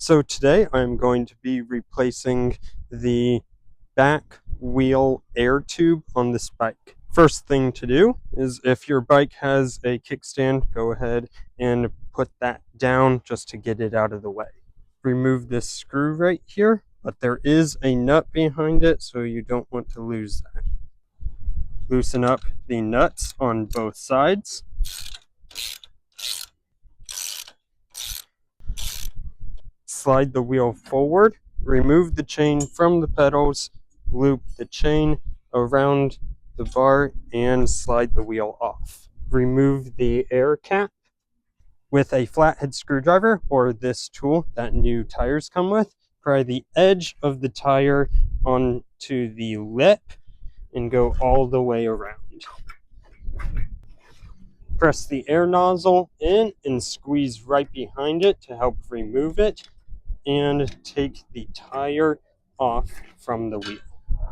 So today I'm going to be replacing the back wheel air tube on this bike. First thing to do is, if your bike has a kickstand, go ahead and put that down just to get it out of the way. Remove this screw right here, but there is a nut behind it, so you don't want to lose that. Loosen up the nuts on both sides. Slide the wheel forward, remove the chain from the pedals, loop the chain around the bar, and slide the wheel off. Remove the air cap with a flathead screwdriver or this tool that new tires come with. Pry the edge of the tire onto the lip and go all the way around. Press the air nozzle in and squeeze right behind it to help remove it, and take the tire off from the wheel.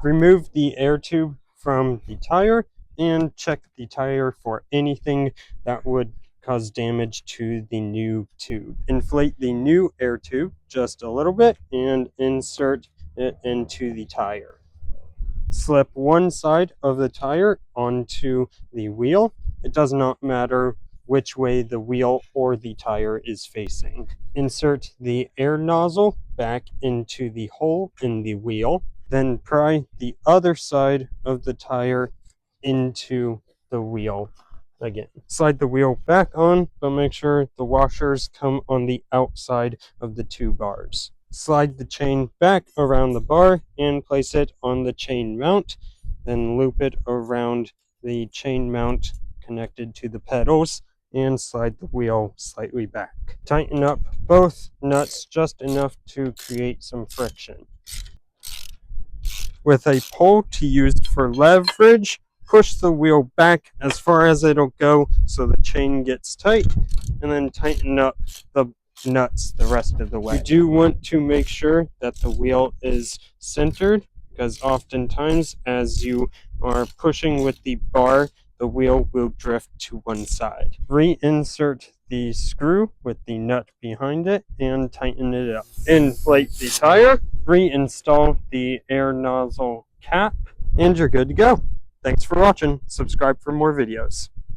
Remove the air tube from the tire and check the tire for anything that would cause damage to the new tube. Inflate the new air tube just a little bit and insert it into the tire. Slip one side of the tire onto the wheel. It does not matter which way the wheel or the tire is facing. Insert the air nozzle back into the hole in the wheel, then pry the other side of the tire into the wheel again. Slide the wheel back on, but make sure the washers come on the outside of the two bars. Slide the chain back around the bar and place it on the chain mount, then loop it around the chain mount connected to the pedals and slide the wheel slightly back. Tighten up both nuts just enough to create some friction. With a pole to use for leverage, push the wheel back as far as it'll go so the chain gets tight, and then tighten up the nuts the rest of the way. You do want to make sure that the wheel is centered, because oftentimes as you are pushing with the bar, the wheel will drift to one side. Reinsert the screw with the nut behind it and tighten it up. Inflate the tire, reinstall the air nozzle cap, and you're good to go. Thanks for watching. Subscribe for more videos.